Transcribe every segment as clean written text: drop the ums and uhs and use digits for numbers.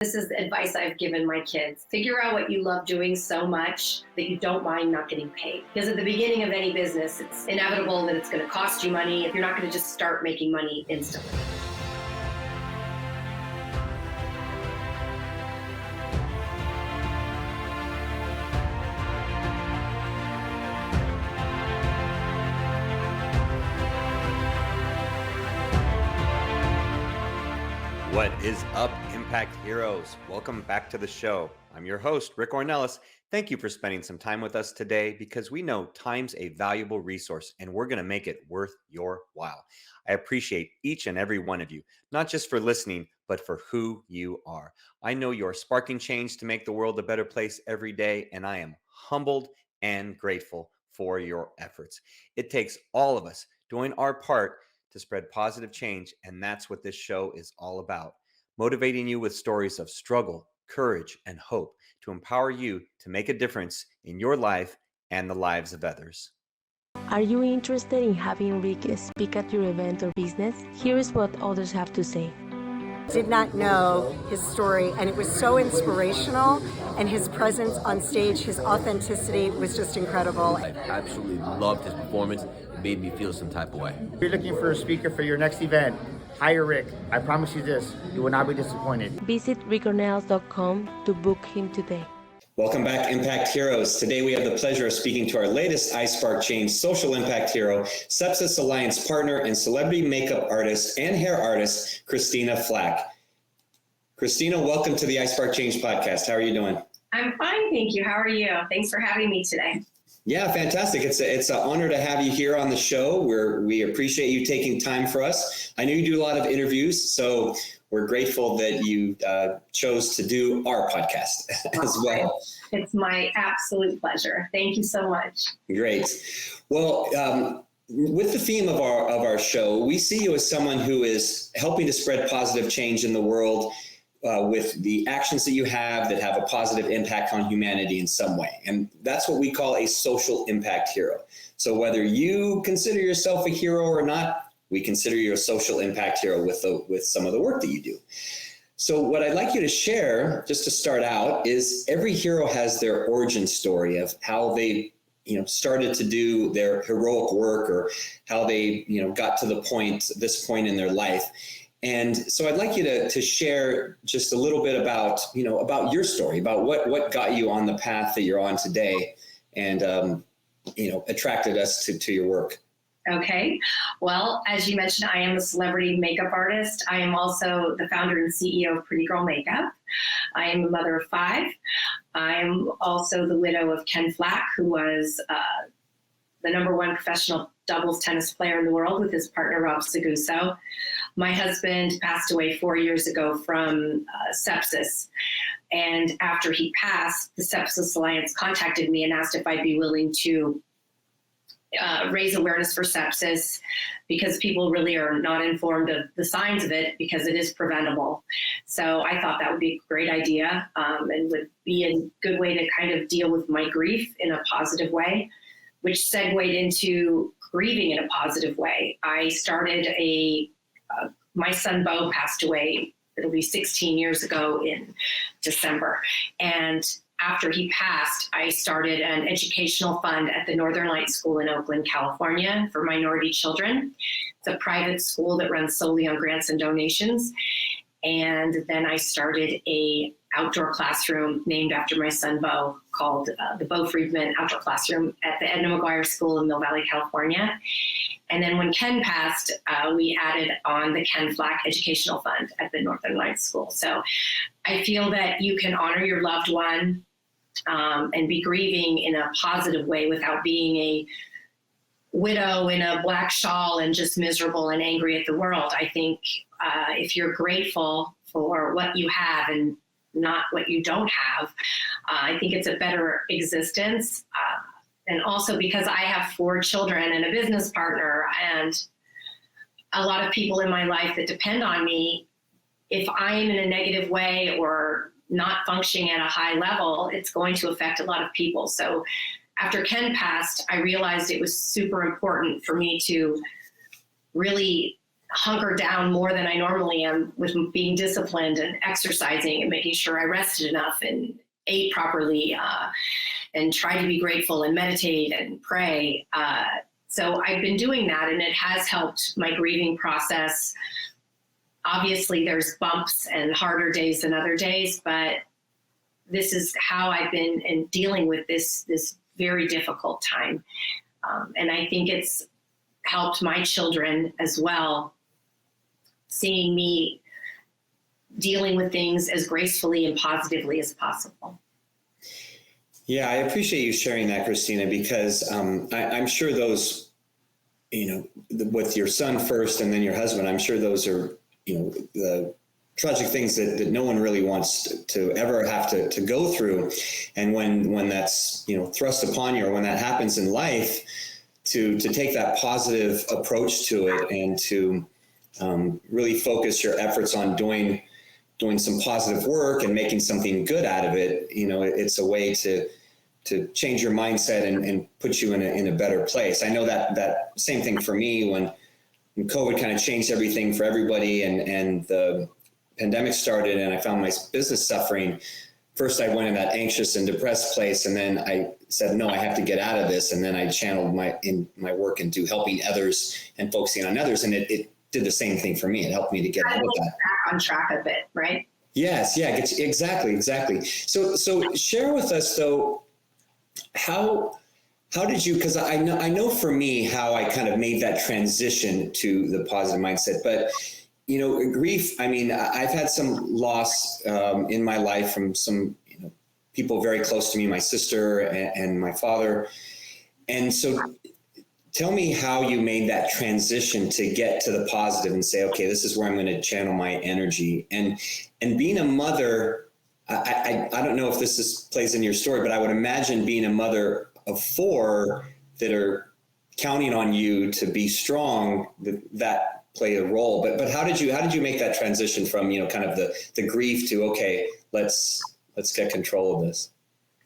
This is the advice I've given my kids. Figure out what you love doing so much that you don't mind not getting paid. Because at the beginning of any business, it's inevitable that it's going to cost you money. You're not going to just start making money instantly. What is up, Impact Heroes? Welcome back to the show. I'm your host, Rick Ornelas. Thank you for spending some time with us today because we know time's a valuable resource and we're going to make it worth your while. I appreciate each and every one of you, not just for listening, but for who you are. I know you're sparking change to make the world a better place every day, and I am humbled and grateful for your efforts. It takes all of us doing our part to spread positive change, and that's what this show is all about. Motivating you with stories of struggle, courage, and hope to empower you to make a difference in your life and the lives of others. Are you interested in having Rick speak at your event or business? Here is what others have to say. Did not know his story, and it was so inspirational, and his presence on stage, his authenticity was just incredible. I absolutely loved his performance. It made me feel some type of way. If you're looking for a speaker for your next event, hire Rick. I promise you this, you will not be disappointed. Visit rickornelas.com to book him today. Welcome back, Impact Heroes. Today we have the pleasure of speaking to our latest iSpark Change social impact hero, Sepsis Alliance partner and celebrity makeup artist and hair artist, Christina Flach. Christina, welcome to the iSpark Change podcast. How are you doing? I'm fine, thank you. How are you? Thanks for having me today. Yeah, fantastic. It's an honor to have you here on the show. We appreciate you taking time for us. I know you do a lot of interviews, so we're grateful that you chose to do our podcast as well. It's my absolute pleasure. Thank you so much. Great. Well, with the theme of our show, we see you as someone who is helping to spread positive change in the world with the actions that you have that have a positive impact on humanity in some way. And that's what we call a social impact hero. So whether you consider yourself a hero or not, we consider you a social impact hero with some of the work that you do. So what I'd like you to share, just to start out, is every hero has their origin story of how they started to do their heroic work or how they got to this point in their life. And so I'd like you to share just a little bit about your story, about what got you on the path that you're on today and, attracted us to your work. Okay. Well, as you mentioned, I am a celebrity makeup artist. I am also the founder and CEO of Pretty Girl Makeup. I am a mother of 5. I'm also the widow of Ken Flach, who was the number 1 professional doubles tennis player in the world with his partner, Rob Seguso. My husband passed away 4 years ago from sepsis. And after he passed, the Sepsis Alliance contacted me and asked if I'd be willing to raise awareness for sepsis because people really are not informed of the signs of it because it is preventable. So I thought that would be a great idea and would be a good way to kind of deal with my grief in a positive way, which segued into grieving in a positive way. I started my son Bo passed away, it'll be 16 years ago in December. And after he passed, I started an educational fund at the Northern Lights School in Oakland, California for minority children. It's a private school that runs solely on grants and donations. And then I started a outdoor classroom named after my son, Bo, called the Bo Friedman Outdoor Classroom at the Edna McGuire School in Mill Valley, California. And then when Ken passed, we added on the Ken Flach Educational Fund at the Northern Lights School. So I feel that you can honor your loved one and be grieving in a positive way without being a widow in a black shawl and just miserable and angry at the world. I think if you're grateful for what you have and not what you don't have, I think it's a better existence. And also because I have 4 children and a business partner and a lot of people in my life that depend on me, if I'm in a negative way or not functioning at a high level, it's going to affect a lot of people. So after Ken passed, I realized it was super important for me to really hunker down more than I normally am with being disciplined and exercising and making sure I rested enough and ate properly, and try to be grateful and meditate and pray. So I've been doing that, and it has helped my grieving process. Obviously, there's bumps and harder days than other days, but this is how I've been in dealing with this very difficult time. And I think it's helped my children as well, seeing me dealing with things as gracefully and positively as possible. Yeah, I appreciate you sharing that, Christina, because I'm sure those, with your son first and then your husband, I'm sure those are, the tragic things that no one really wants to ever have to go through. And when that's, thrust upon you, or when that happens in life, to take that positive approach to it and to really focus your efforts on doing some positive work and making something good out of it, it's a way to change your mindset and put you in a better place. I know that same thing for me when COVID kind of changed everything for everybody and the pandemic started and I found my business suffering. First, I went in that anxious and depressed place, and then I said, no, I have to get out of this. And then I channeled my work into helping others and focusing on others. And it did the same thing for me. It helped me to get out of that. Back on track a bit, right? Yes. Yeah, exactly. So share with us though, how did you, because I know for me how I kind of made that transition to the positive mindset, but grief, I've had some loss in my life from some people very close to me, my sister and my father. And so tell me how you made that transition to get to the positive and say, okay, this is where I'm going to channel my energy. And being a mother, I don't know if this plays in your story, but I would imagine being a mother of 4 that are counting on you to be strong, that play a role. But how did you make that transition from, kind of the grief to, okay, let's get control of this?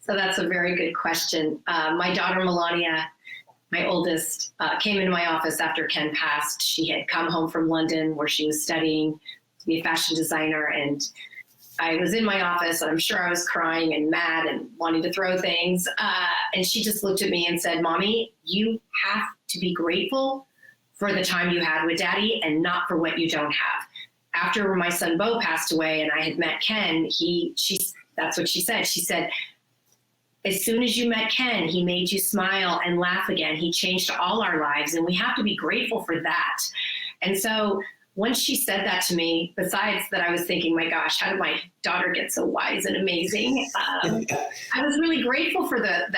So that's a very good question. My daughter, Melania, my oldest, came into my office after Ken passed. She had come home from London where she was studying to be a fashion designer. And I was in my office, and I'm sure I was crying and mad and wanting to throw things. And she just looked at me and said, Mommy, you have to be grateful for the time you had with Daddy and not for what you don't have. After my son Bo passed away and I had met Ken, that's what she said. She said, as soon as you met Ken, he made you smile and laugh again. He changed all our lives, and we have to be grateful for that. And so once she said that to me, besides that I was thinking, my gosh, how did my daughter get so wise and amazing? I was really grateful for that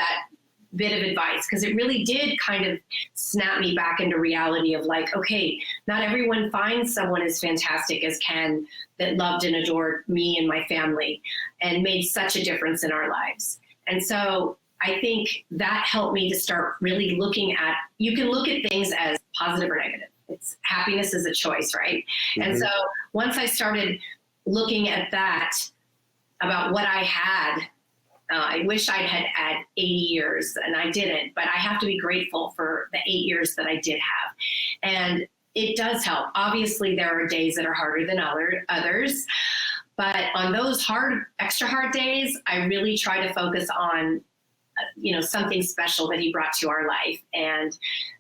bit of advice, because it really did kind of snap me back into reality of like, okay, not everyone finds someone as fantastic as Ken that loved and adored me and my family and made such a difference in our lives. And so I think that helped me to start really looking at, you can look at things as positive or negative. It's happiness is a choice, right? Mm-hmm. And so once I started looking at that about what I had, I wish I'd had 80 years and I didn't, but I have to be grateful for the 8 years that I did have. And it does help. Obviously, there are days that are harder than others, but on those extra hard days, I really try to focus on, something special that he brought to our life and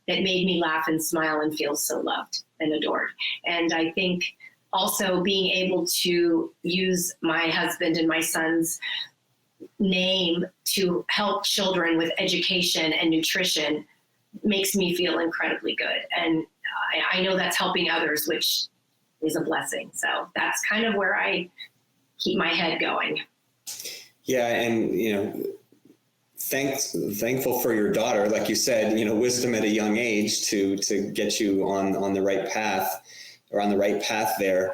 that made me laugh and smile and feel so loved and adored. And I think also being able to use my husband and my son's name to help children with education and nutrition makes me feel incredibly good. And I know that's helping others, which is a blessing. So that's kind of where I keep my head going. Yeah. And, thankful for your daughter, like you said, wisdom at a young age to get you on the right path or on the right path there.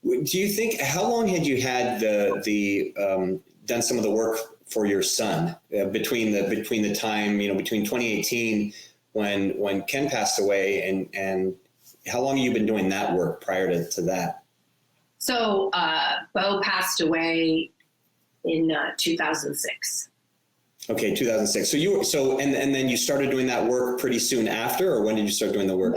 Do you think, how long had you had done some of the work for your son between the time, between 2018 when Ken passed away and how long have you been doing that work prior to that? So Bo passed away in 2006. Okay, 2006. And then you started doing that work pretty soon after, or when did you start doing the work?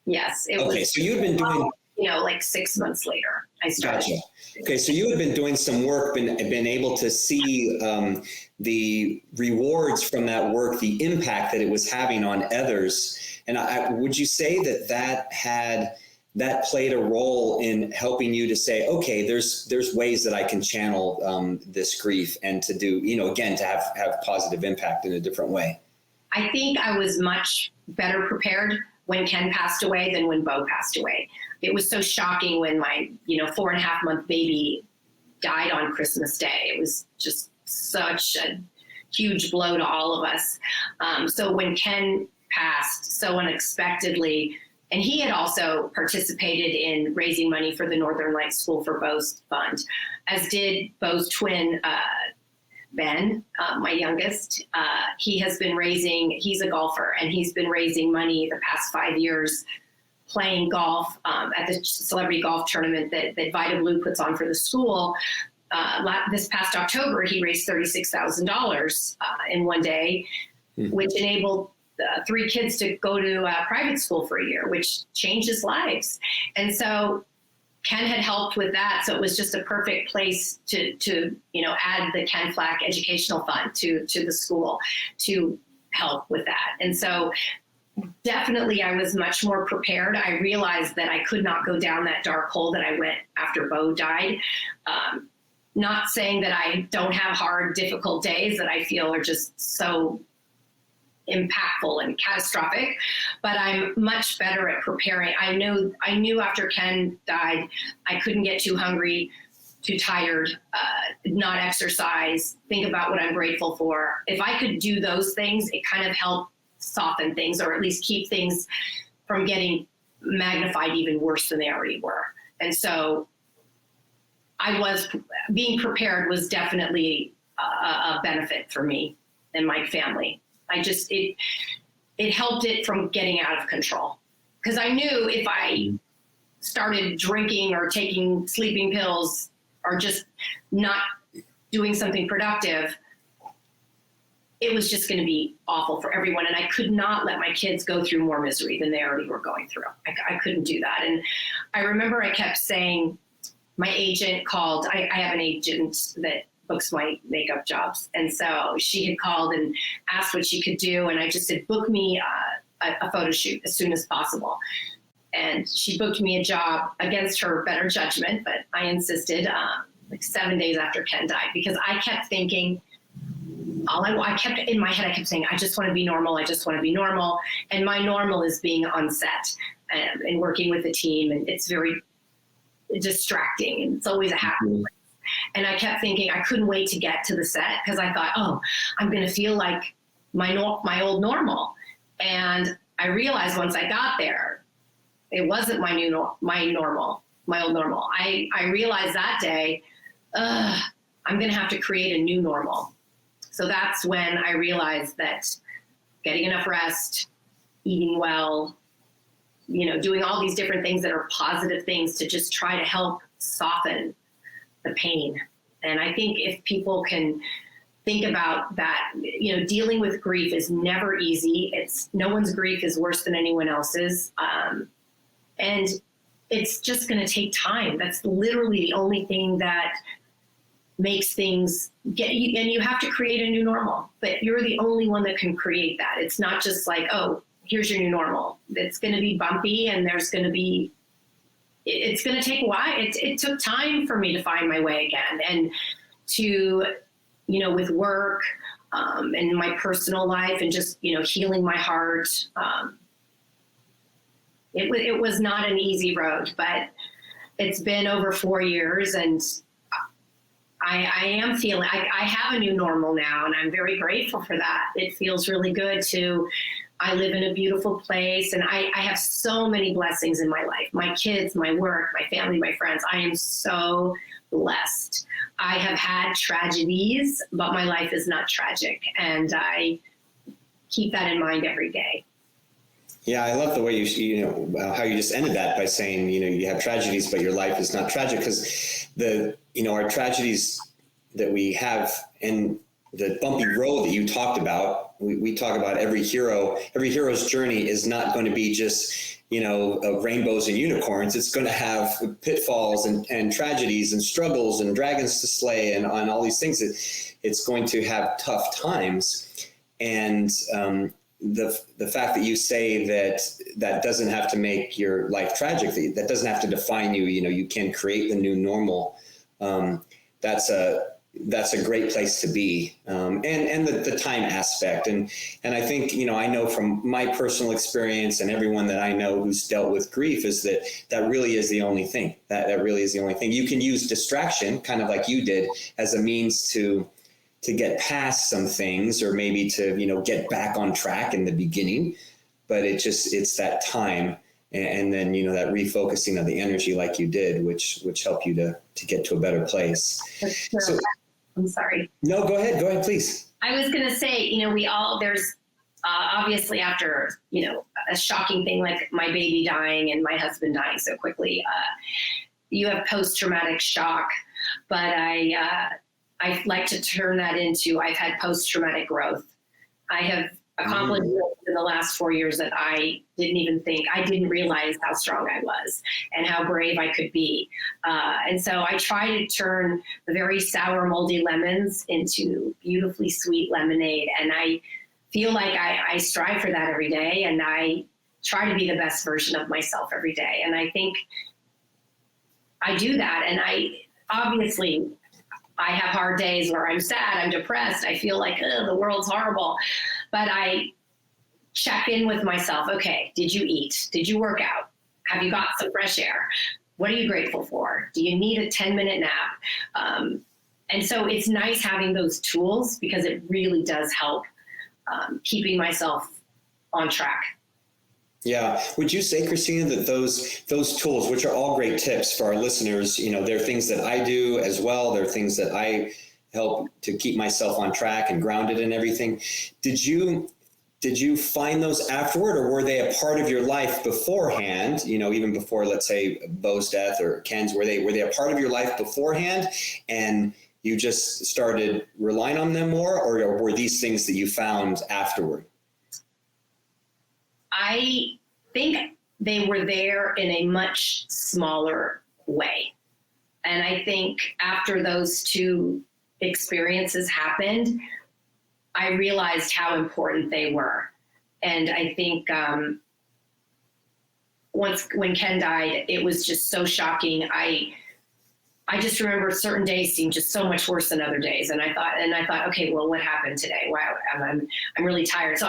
Yes. So you'd been doing like 6 months later, I started. Gotcha. Okay, so you have been doing some work, been able to see the rewards from that work, the impact that it was having on others. And would you say that played a role in helping you to say, okay, there's ways that I can channel this grief and to do, again, to have positive impact in a different way? I think I was much better prepared when Ken passed away than when Bo passed away. It was so shocking when my, 4.5-month baby died on Christmas Day. It was just such a huge blow to all of us. So when Ken passed so unexpectedly, and he had also participated in raising money for the Northern Lights School for Bo's Fund, as did Bo's twin, Ben, my youngest. He's a golfer, and he's been raising money the past 5 years playing golf at the celebrity golf tournament that Vita Blue puts on for the school. This past October, he raised $36,000 in one day, which enabled 3 kids to go to private school for a year, which changes lives. And so Ken had helped with that. So it was just a perfect place to add the Ken Flach Educational Fund to the school to help with that. And so definitely I was much more prepared. I realized that I could not go down that dark hole that I went after Bo died. Not saying that I don't have hard, difficult days that I feel are just so impactful and catastrophic, but I'm much better at preparing. I knew after Ken died, I couldn't get too hungry, too tired, not exercise, think about what I'm grateful for. If I could do those things, it kind of helped soften things, or at least keep things from getting magnified even worse than they already were. And so being prepared was definitely a benefit for me and my family. It helped it from getting out of control, because I knew if I started drinking or taking sleeping pills or just not doing something productive, it was just going to be awful for everyone. And I could not let my kids go through more misery than they already were going through. I couldn't do that. And I remember I kept saying, my agent called, I have an agent that books my makeup jobs. And so she had called and asked what she could do. And I just said, book me a photo shoot as soon as possible. And she booked me a job against her better judgment, but I insisted, like 7 days after Ken died, because I kept thinking, I kept in my head, I kept saying, I just want to be normal. I just want to be normal. And my normal is being on set and working with the team. And it's very distracting, and it's always a happy place. And I kept thinking I couldn't wait to get to the set, because I thought, oh, I'm going to feel like my old normal. And I realized once I got there, it wasn't my old normal. I realized that day, I'm going to have to create a new normal. So that's when I realized that getting enough rest, eating well, doing all these different things that are positive things to just try to help soften the pain. And I think if people can think about that, dealing with grief is never easy. No one's grief is worse than anyone else's. And it's just going to take time. That's literally the only thing that makes things get you, and you have to create a new normal, but you're the only one that can create that. It's not just like, oh, here's your new normal. It's going to be bumpy, and it's going to take a while. It took time for me to find my way again, and to, with work and my personal life, and just, healing my heart. It was not an easy road, but it's been over 4 years, and I am feeling, I have a new normal now, and I'm very grateful for that. It feels really good I live in a beautiful place, and I have so many blessings in my life. My kids, my work, my family, my friends. I am so blessed. I have had tragedies, but my life is not tragic, and I keep that in mind every day. Yeah, I love the way how you just ended that by saying, you have tragedies, but your life is not tragic, because our tragedies that we have, and the bumpy road that you talked about. We talk about every hero's journey is not going to be just, rainbows and unicorns. It's going to have pitfalls and tragedies and struggles and dragons to slay and on all these things. It's going to have tough times. And the fact that you say that doesn't have to make your life tragic, that doesn't have to define you, you can create the new normal. That's a great place to be. And the time aspect. And I think, I know from my personal experience and everyone that I know who's dealt with grief is that really is the only thing. That really is the only thing. You can use distraction, kind of like you did, as a means to get past some things, or maybe to, get back on track in the beginning, but it's that time. And then, that refocusing of the energy like you did, which help you to get to a better place. So, I'm sorry. No, go ahead, please. I was going to say, there's obviously after, a shocking thing like my baby dying and my husband dying so quickly, you have post-traumatic shock, but I like to turn that into, I've had post-traumatic growth. I have accomplished in the last 4 years that I didn't realize how strong I was and how brave I could be. And so I try to turn the very sour, moldy lemons into beautifully sweet lemonade. And I feel like I strive for that every day. And I try to be the best version of myself every day. And I think I do that. And obviously I have hard days where I'm sad, I'm depressed, I feel like the world's horrible. But I check in with myself. Okay, did you eat? Did you work out? Have you got some fresh air? What are you grateful for? Do you need a 10-minute nap? And so it's nice having those tools because it really does help keeping myself on track. Yeah. Would you say, Christina, that those tools, which are all great tips for our listeners, they're things that I do as well. They're things that I help to keep myself on track and grounded and everything. Did you find those afterward, or were they a part of your life beforehand? Even before, let's say, Bo's death or Ken's, were they a part of your life beforehand, and you just started relying on them more, or were these things that you found afterward? I think they were there in a much smaller way. And I think after those two experiences happened, I realized how important they were. And I think when Ken died, it was just so shocking. I just remember certain days seemed just so much worse than other days. And I thought, okay, well, what happened today? Wow, I'm really tired. So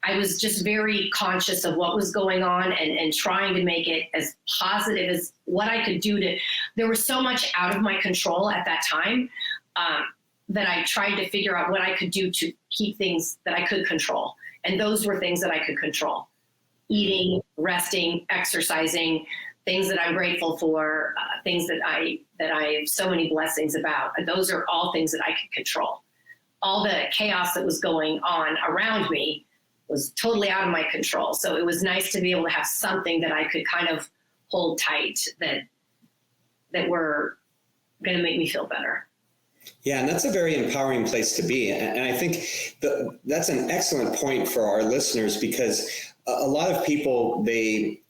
I was just very conscious of what was going on and trying to make it as positive as what I could do there was so much out of my control at that time that I tried to figure out what I could do to keep things that I could control. And those were things that I could control: eating, resting, exercising, things that I'm grateful for, things that I have so many blessings about. And those are all things that I could control. All the chaos that was going on around me was totally out of my control. So it was nice to be able to have something that I could kind of hold tight that were going to make me feel better. Yeah, and that's a very empowering place to be. And I think that's an excellent point for our listeners, because a lot of people, they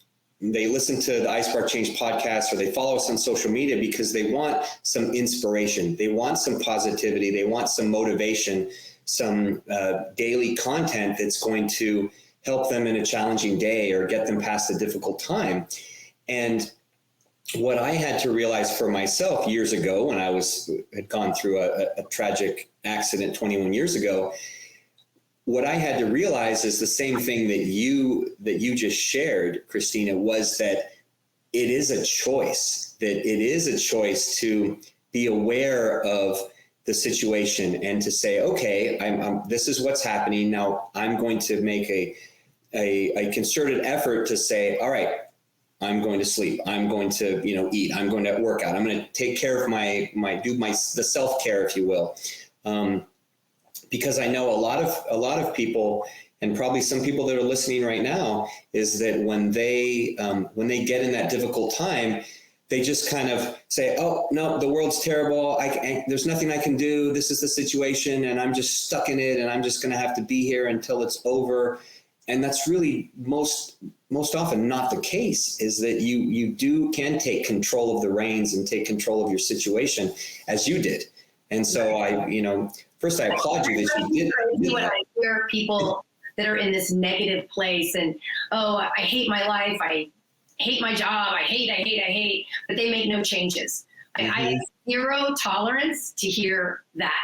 listen to the iSpark Change podcast, or they follow us on social media because they want some inspiration. They want some positivity. They want some motivation, some daily content that's going to help them in a challenging day or get them past a difficult time. And what I had to realize for myself years ago, when I had gone through a tragic accident 21 years ago, what I had to realize is the same thing that you just shared, Christina, was that it is a choice, to be aware of the situation and to say, okay, this is what's happening. Now I'm going to make a concerted effort to say, all right, I'm going to sleep. I'm going to, eat. I'm going to work out. I'm going to take care of the self-care, if you will. Because I know a lot of people, and probably some people that are listening right now, is that when they get in that difficult time, they just kind of say, oh, no, the world's terrible. There's nothing I can do. This is the situation, and I'm just stuck in it, and I'm just going to have to be here until it's over. And that's really most often not the case, is that you can take control of the reins and take control of your situation, as you did. And so first I applaud you that you did. When I hear people that are in this negative place and, oh, I hate my life, I hate my job, I hate, but they make no changes. I have zero tolerance to hear that,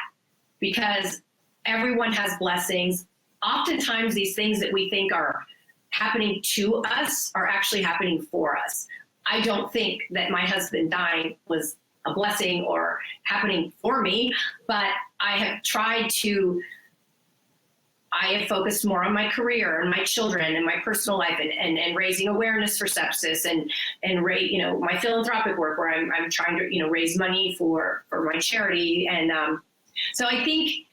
because everyone has blessings. Oftentimes these things that we think are happening to us are actually happening for us. I don't think that my husband dying was a blessing or happening for me, but I have focused more on my career and my children and my personal life and raising awareness for sepsis and my philanthropic work, where I'm trying to, raise money for my charity. And so I think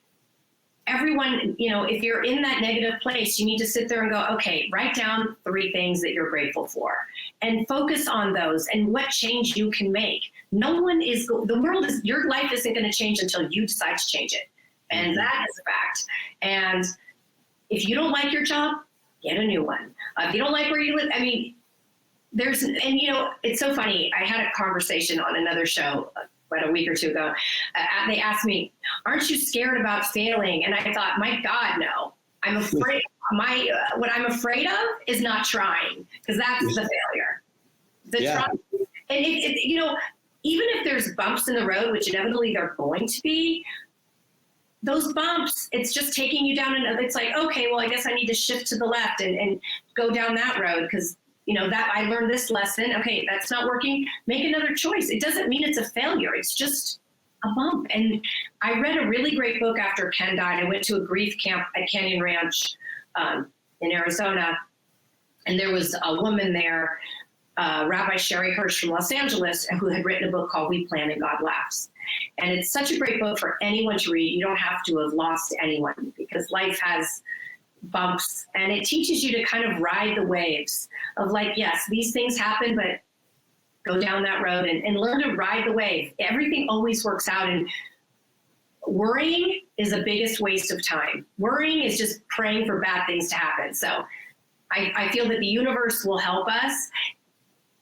everyone, if you're in that negative place, you need to sit there and go, okay, write down 3 things that you're grateful for and focus on those and what change you can make. Your life isn't going to change until you decide to change it. And that is a fact. And if you don't like your job, get a new one. If you don't like where you live, it's so funny. I had a conversation on another show about a week or 2 ago. They asked me, aren't you scared about failing? And I thought, my God, no. I'm afraid. What I'm afraid of is not trying, because that's the failure. Trying, and even if there's bumps in the road, which inevitably they're going to be, those bumps, it's just taking you down. And it's like, okay, well, I guess I need to shift to the left and go down that road, because that I learned this lesson. Okay, that's not working. Make another choice. It doesn't mean it's a failure. It's just a bump. And I read a really great book after Ken died. I went to a grief camp at Canyon Ranch in Arizona, and there was a woman there, Rabbi Sherry Hirsch from Los Angeles, who had written a book called We Plan and God Laughs. And it's such a great book for anyone to read. You don't have to have lost anyone, because life has bumps, and it teaches you to kind of ride the waves of, like, yes, these things happen, but go down that road and learn to ride the wave. Everything always works out, and worrying is the biggest waste of time. Worrying is just praying for bad things to happen. So I feel that the universe will help us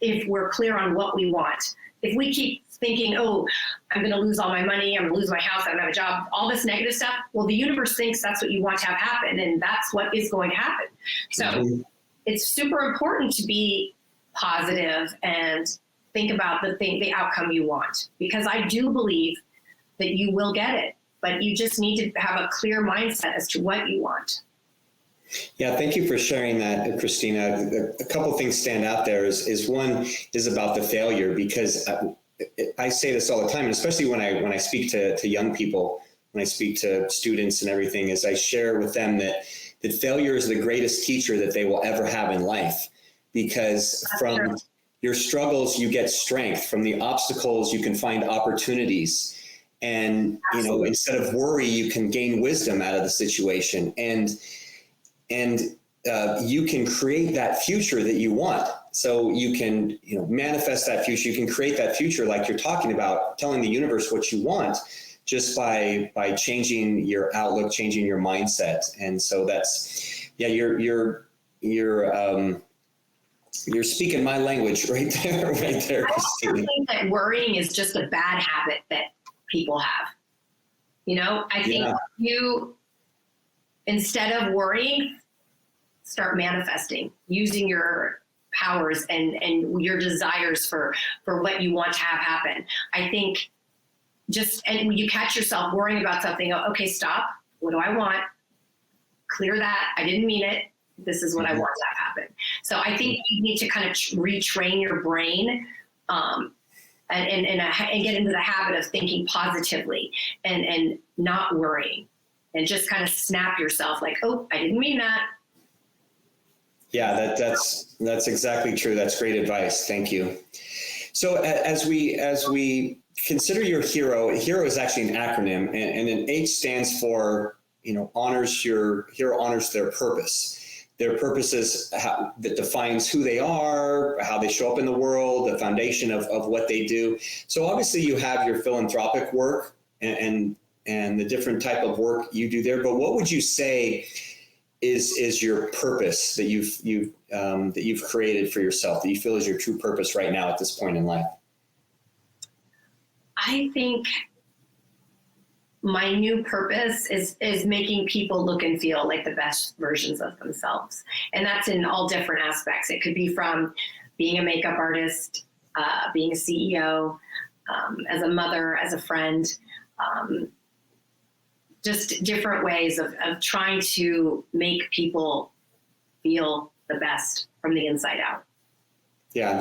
if we're clear on what we want. If we keep thinking, oh, I'm going to lose all my money, I'm going to lose my house, I don't have a job, all this negative stuff, well, the universe thinks that's what you want to have happen, and that's what is going to happen. So it's super important to be positive and think about the outcome you want, because I do believe that you will get it, but you just need to have a clear mindset as to what you want. Yeah, thank you for sharing that, Christina. A couple of things stand out there. Is one is about the failure, because I say this all the time, and especially when I speak to young people, when I speak to students and everything, is I share with them that failure is the greatest teacher that they will ever have in life, because from your struggles you get strength, from the obstacles you can find opportunities, and instead of worry you can gain wisdom out of the situation, and you can create that future that you want. So you can, manifest that future. You can create that future, like you're talking about, telling the universe what you want, just by changing your outlook, changing your mindset. And so that's, you're speaking my language right there, Christina. I also think that worrying is just a bad habit that people have. I think you, instead of worrying, start manifesting, using your powers and your desires for what you want to have happen. I think and when you catch yourself worrying about something, okay, stop. What do I want? Clear that. I didn't mean it. This is what I want to have happen. So I think you need to kind of retrain your brain and get into the habit of thinking positively and not worrying, and just kind of snap yourself like, oh, I didn't mean that. Yeah, that's exactly true. That's great advice. Thank you. So as we consider your hero is actually an acronym, and an H stands for, hero honors their purpose. their purpose is that defines who they are, how they show up in the world, the foundation of what they do. So obviously you have your philanthropic work and the different type of work you do there. But what would you say is your purpose that you've created for yourself, that you feel is your true purpose right now at this point in life? I think my new purpose is making people look and feel like the best versions of themselves. And that's in all different aspects. It could be from being a makeup artist, being a CEO, as a mother, as a friend, just different ways of trying to make people feel the best from the inside out. Yeah,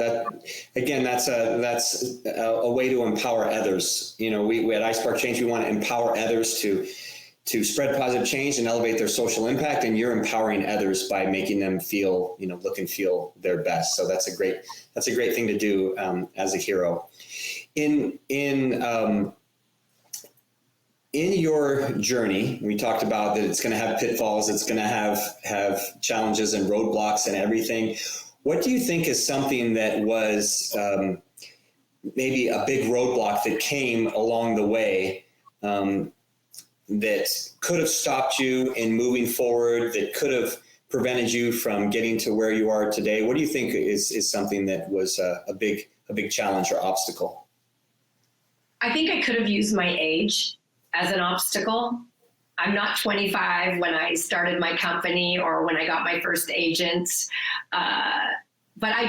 that's a way to empower others. You know, we at iSpark Change, we want to empower others to spread positive change and elevate their social impact. And you're empowering others by making them feel, look and feel their best. So that's a great thing to do as a hero. In your journey, we talked about that it's going to have pitfalls, it's going to have challenges and roadblocks and everything. What do you think is something that was maybe a big roadblock that came along the way that could have stopped you in moving forward, that could have prevented you from getting to where you are today? What do you think is something that was a big challenge or obstacle? I think I could have used my age as an obstacle. I'm not 25 when I started my company or when I got my first agent. But I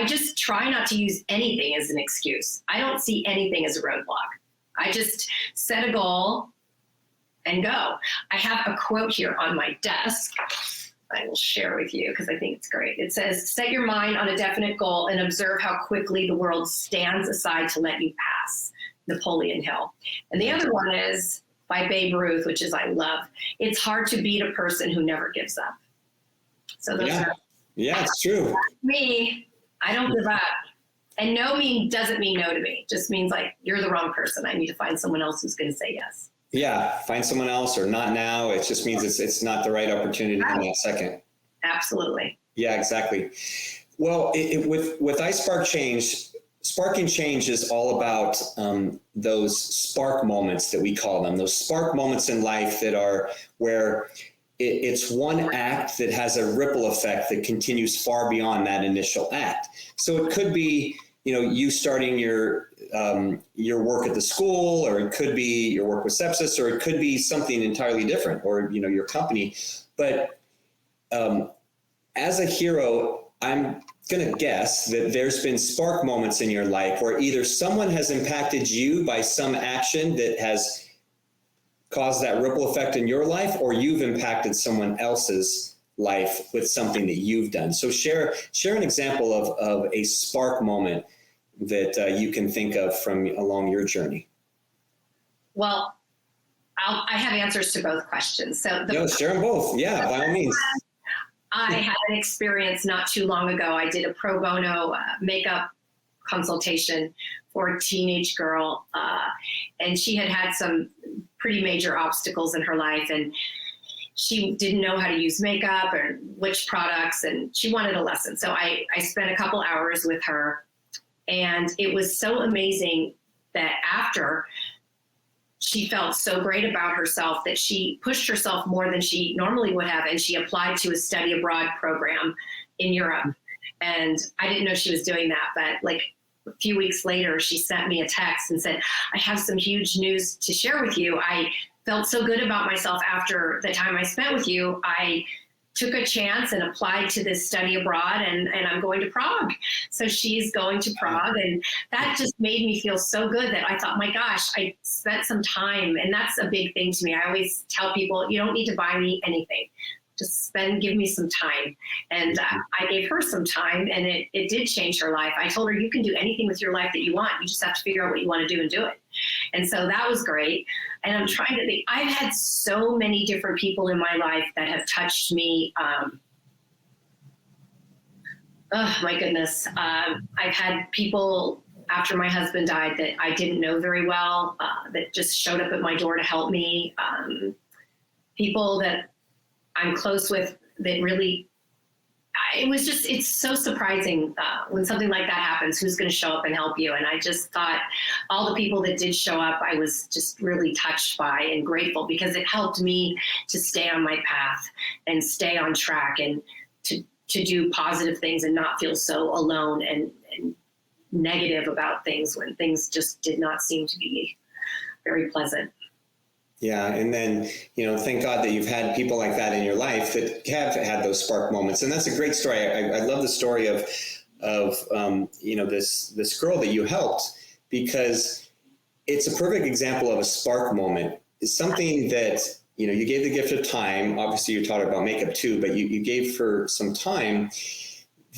just try not to use anything as an excuse. I don't see anything as a roadblock. I just set a goal and go. I have a quote here on my desk. I will share with you because I think it's great. It says, set your mind on a definite goal and observe how quickly the world stands aside to let you pass. Napoleon Hill. And the other one is by Babe Ruth, which is I love. It's hard to beat a person who never gives up. So those are. Yeah, it's true. Me, I don't give up. And no doesn't mean no to me. It just means like, you're the wrong person. I need to find someone else who's going to say yes. Yeah, find someone else or not now. It just means it's not the right opportunity in that second. Absolutely. Yeah, exactly. Well, with iSpark Change, sparking change is all about those spark moments that we call them, those spark moments in life that are where it's one act that has a ripple effect that continues far beyond that initial act. So it could be, you starting your work at the school, or it could be your work with sepsis, or it could be something entirely different, or, your company. But as a hero, I'm going to guess that there's been spark moments in your life where either someone has impacted you by some action that has caused that ripple effect in your life, or you've impacted someone else's life with something that you've done. So share an example of a spark moment that you can think of from along your journey. Well, I have answers to both questions. So share them both. Yeah, by all means. I had an experience not too long ago. I did a pro bono makeup consultation for a teenage girl, and she had some pretty major obstacles in her life, and she didn't know how to use makeup or which products, and she wanted a lesson. So I spent a couple hours with her, and it was so amazing that after, she felt so great about herself that she pushed herself more than she normally would have, and she applied to a study abroad program in Europe. And I didn't know she was doing that, but like a few weeks later, she sent me a text and said, I have some huge news to share with you. I felt so good about myself after the time I spent with you. I took a chance and applied to this study abroad, and I'm going to Prague. So she's going to Prague, and that just made me feel so good that I thought, my gosh, I spent some time. And that's a big thing to me. I always tell people, you don't need to buy me anything. Just give me some time. And I gave her some time, and it did change her life. I told her, you can do anything with your life that you want. You just have to figure out what you want to do and do it. And so that was great. And I'm trying to think, I've had so many different people in my life that have touched me. Oh my goodness. I've had people after my husband died that I didn't know very well, that just showed up at my door to help me. People that I'm close with that really, it's so surprising when something like that happens, who's going to show up and help you. And I just thought all the people that did show up, I was just really touched by and grateful, because it helped me to stay on my path and stay on track and to do positive things and not feel so alone and negative about things when things just did not seem to be very pleasant. Yeah. And then, thank God that you've had people like that in your life that have had those spark moments. And that's a great story. I love the story of this girl that you helped, because it's a perfect example of a spark moment. It's something that, you gave the gift of time. Obviously you taught her about makeup too, but you gave her some time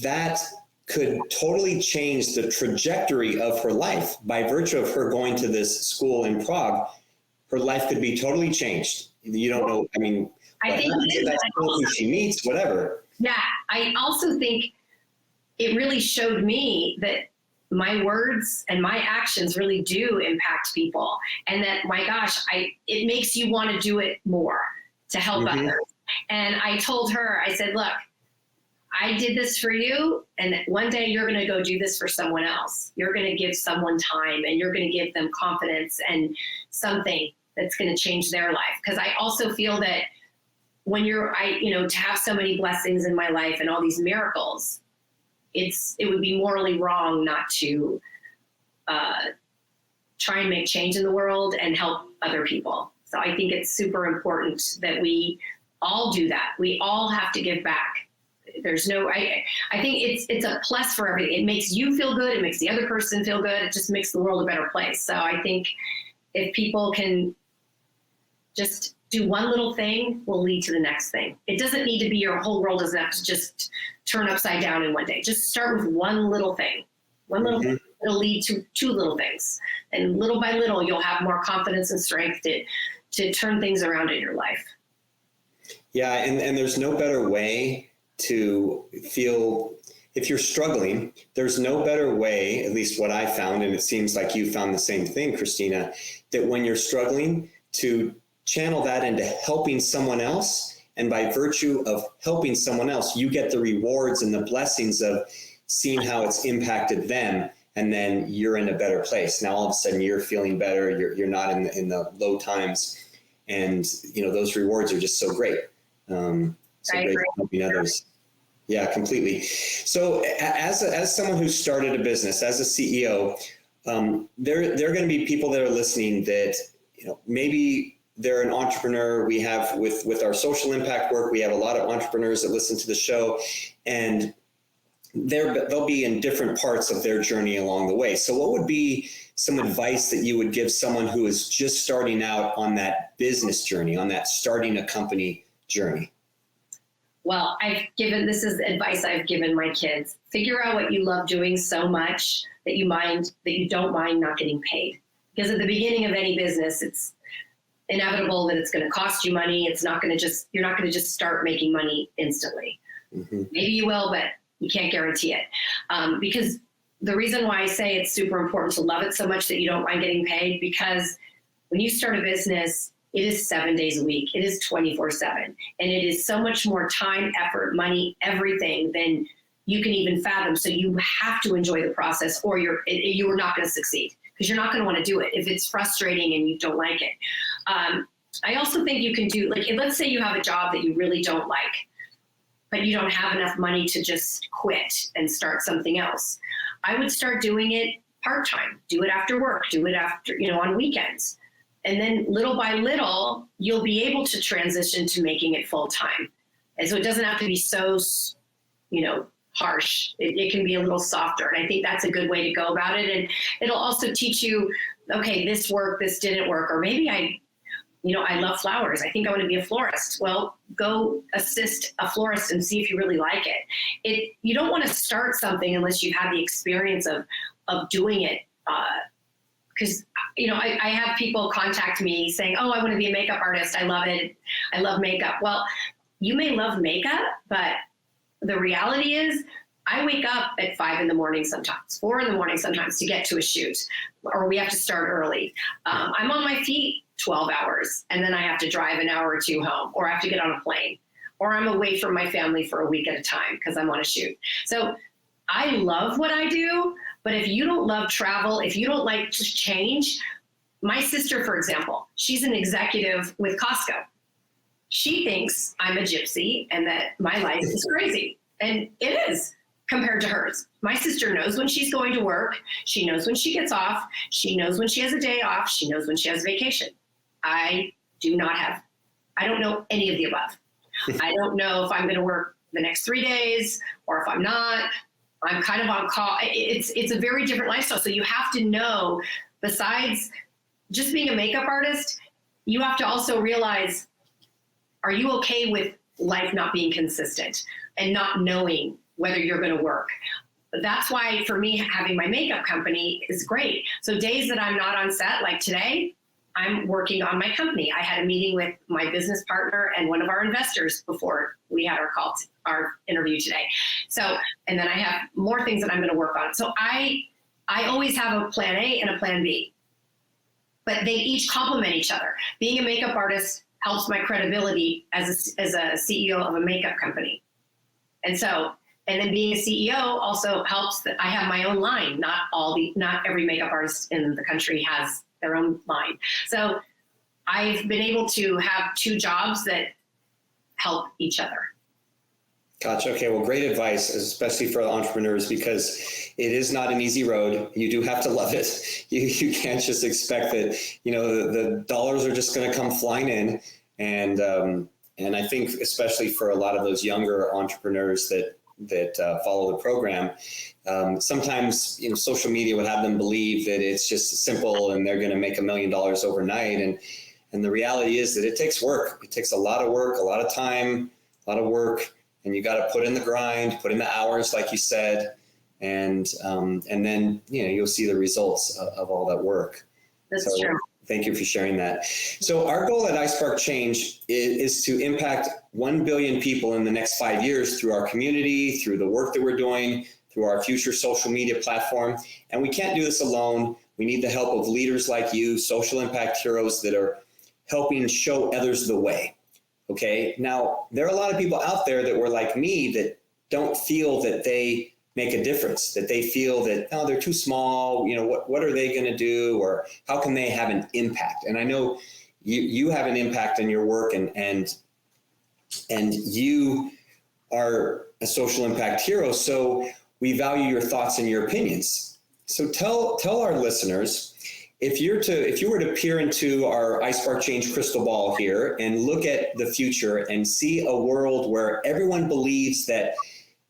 that could totally change the trajectory of her life. By virtue of her going to this school in Prague, her life could be totally changed. You don't know. I mean, I think that's who she meets, whatever. Yeah. I also think it really showed me that my words and my actions really do impact people. And that, my gosh, it makes you want to do it more to help others. And I told her, I said, look, I did this for you, and one day you're going to go do this for someone else. You're going to give someone time, and you're going to give them confidence and something that's going to change their life. Because I also feel that when to have so many blessings in my life and all these miracles, it would be morally wrong not to try and make change in the world and help other people. So I think it's super important that we all do that. We all have to give back. There's no, I think it's a plus for everything. It makes you feel good. It makes the other person feel good. It just makes the world a better place. So I think if people can just do one little thing, will lead to the next thing. It doesn't need to be your whole world. Doesn't have to just turn upside down in one day. Just start with one little thing. One little thing. It'll lead to two little things. And little by little, you'll have more confidence and strength to turn things around in your life. Yeah. And there's no better way to feel. If you're struggling, there's no better way, at least what I found, and it seems like you found the same thing, Christina, that when you're struggling, to channel that into helping someone else. And by virtue of helping someone else, you get the rewards and the blessings of seeing how it's impacted them. And then you're in a better place. Now, all of a sudden you're feeling better. You're not in the low times. And, those rewards are just so great. So great helping others. Yeah, completely. So as someone who started a business, as a CEO, there are going to be people that are listening that, maybe they're an entrepreneur. We have with our social impact work, we have a lot of entrepreneurs that listen to the show, and they'll be in different parts of their journey along the way. So what would be some advice that you would give someone who is just starting out on that business journey, on that starting a company journey? Well, this is advice I've given my kids. Figure out what you love doing so much that you don't mind not getting paid. Because at the beginning of any business, it's inevitable that it's going to cost you money. You're not going to just start making money instantly. Mm-hmm. Maybe you will, but you can't guarantee it. Because the reason why I say it's super important to love it so much that you don't mind getting paid, because when you start a business, it is 7 days a week. It is 24/7. And it is so much more time, effort, money, everything than you can even fathom. So you have to enjoy the process, or you are not going to succeed, because you're not going to want to do it if it's frustrating and you don't like it. I also think you can do, let's say you have a job that you really don't like, but you don't have enough money to just quit and start something else. I would start doing it part-time. Do it after work. Do it after, on weekends. And then little by little, you'll be able to transition to making it full-time. And so it doesn't have to be so, harsh. It can be a little softer. And I think that's a good way to go about it. And it'll also teach you, okay, this worked, this didn't work. Or maybe I love flowers. I think I want to be a florist. Well, go assist a florist and see if you really like it. You don't want to start something unless you've had the experience of doing it. Because, I have people contact me saying, oh, I want to be a makeup artist. I love it. I love makeup. Well, you may love makeup, but the reality is I wake up at 5 a.m. sometimes, 4 a.m. sometimes to get to a shoot, or we have to start early. I'm on my feet 12 hours, and then I have to drive an hour or two home, or I have to get on a plane. or I'm away from my family for a week at a time because I'm on a shoot. So I love what I do, but if you don't love travel, if you don't like to change, my sister, for example, she's an executive with Costco. She thinks I'm a gypsy and that my life is crazy. And it is compared to hers. My sister knows when she's going to work. She knows when she gets off. She knows when she has a day off. She knows when she has vacation. I don't know any of the above. I don't know if I'm going to work the next 3 days or if I'm not. I'm kind of on call. It's a very different lifestyle. So you have to know, besides just being a makeup artist, you have to also realize, are you okay with life not being consistent and not knowing whether you're going to work? That's why, for me, having my makeup company is great. So days that I'm not on set, like today, I'm working on my company. I had a meeting with my business partner and one of our investors before we had our interview today. So, and then I have more things that I'm going to work on. So I always have a plan A and a plan B, but they each complement each other. Being a makeup artist helps my credibility as a CEO of a makeup company. And then being a CEO also helps that I have my own line. Not every makeup artist in the country has their own line. So I've been able to have two jobs that help each other. Gotcha. Okay. Well, great advice, especially for entrepreneurs, because it is not an easy road. You do have to love it. You can't just expect that, the dollars are just going to come flying in. And I think especially for a lot of those younger entrepreneurs that follow the program, sometimes, social media would have them believe that it's just simple and they're going to make $1 million overnight. And the reality is that it takes work. It takes a lot of work, a lot of time, a lot of work. And you got to put in the grind, put in the hours, like you said, and then you'll see the results of all that work. That's true. Thank you for sharing that. So our goal at iSpark Change is to impact 1 billion people in the next 5 years through our community, through the work that we're doing, through our future social media platform. And we can't do this alone. We need the help of leaders like you, social impact heroes that are helping show others the way. Okay. Now, there are a lot of people out there that were like me that don't feel that they make a difference, that they feel that, oh, they're too small. What are they going to do? Or how can they have an impact? And I know you have an impact in your work and you are a social impact hero. So we value your thoughts and your opinions. So tell our listeners, if you were to peer into our iSpark Change crystal ball here and look at the future and see a world where everyone believes that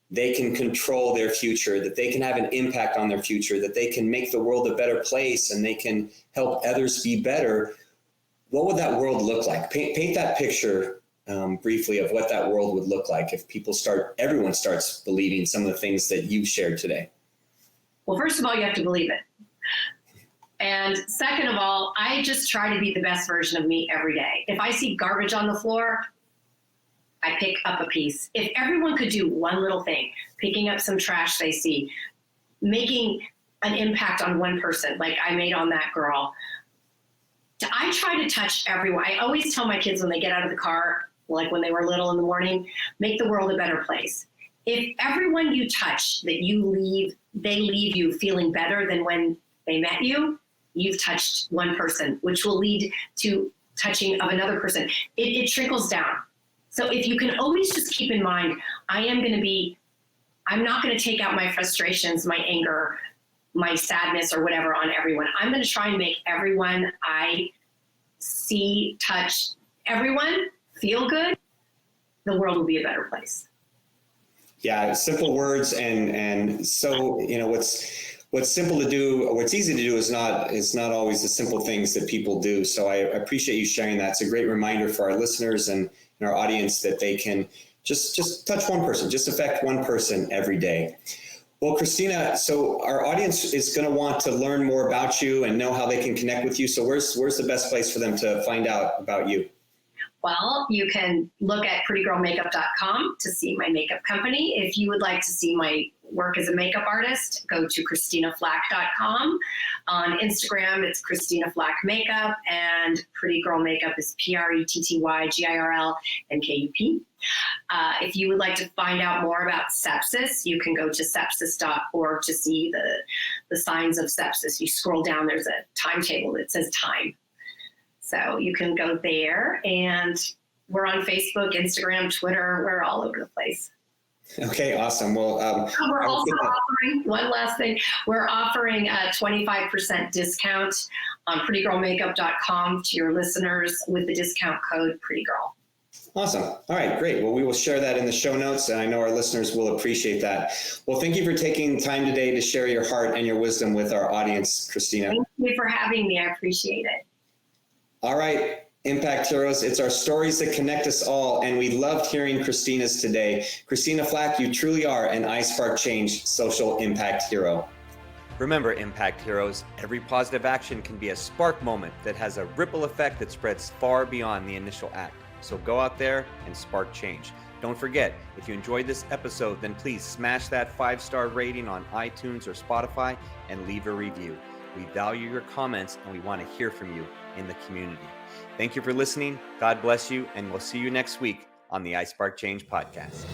they can control their future, that they can have an impact on their future, that they can make the world a better place and they can help others be better, what would that world look like? Paint that picture briefly of what that world would look like if everyone starts believing some of the things that you've shared today. Well, first of all, you have to believe it. And second of all, I just try to be the best version of me every day. If I see garbage on the floor, I pick up a piece. If everyone could do one little thing, picking up some trash they see, making an impact on one person, like I made on that girl. I try to touch everyone. I always tell my kids when they get out of the car, like when they were little in the morning, make the world a better place. If everyone you touch they leave you feeling better than when they met you, you've touched one person, which will lead to touching of another person. It trickles down. So if you can always just keep in mind, I'm not going to take out my frustrations, my anger, my sadness or whatever on everyone. I'm going to try and make everyone I see, touch, everyone feel good. The world will be a better place. Yeah, simple words and so, what's simple to do, or what's easy to do is not always the simple things that people do. So I appreciate you sharing that. It's a great reminder for our listeners and our audience that they can just touch one person, just affect one person every day. Well, Christina, so our audience is going to want to learn more about you and know how they can connect with you. So where's the best place for them to find out about you? Well, you can look at prettygirlmakeup.com to see my makeup company. If you would like to see my work as a makeup artist, go to ChristinaFlach.com. On Instagram, it's Christina Flach Makeup, and Pretty Girl Makeup is PRETTYGIRLMKUP. If you would like to find out more about sepsis, you can go to sepsis.org to see the signs of sepsis. You scroll down, there's a timetable that says time. So you can go there, and we're on Facebook, Instagram, Twitter. We're all over the place. Okay, awesome. Well, we're also offering one last thing. We're offering a 25% discount on prettygirlmakeup.com to your listeners with the discount code PrettyGirl. Awesome. All right, great. Well, we will share that in the show notes, and I know our listeners will appreciate that. Well, thank you for taking time today to share your heart and your wisdom with our audience, Christina. Thank you for having me. I appreciate it. All right, Impact Heroes, it's our stories that connect us all, and we loved hearing Christina's today. Christina Flach, you truly are an iSpark Change social impact hero. Remember, Impact Heroes, every positive action can be a spark moment that has a ripple effect that spreads far beyond the initial act. So go out there and spark change. Don't forget, if you enjoyed this episode, then please smash that 5-star rating on iTunes or Spotify and leave a review. We value your comments, and we want to hear from you in the community. Thank you for listening. God bless you, and we'll see you next week on the iSpark Change podcast.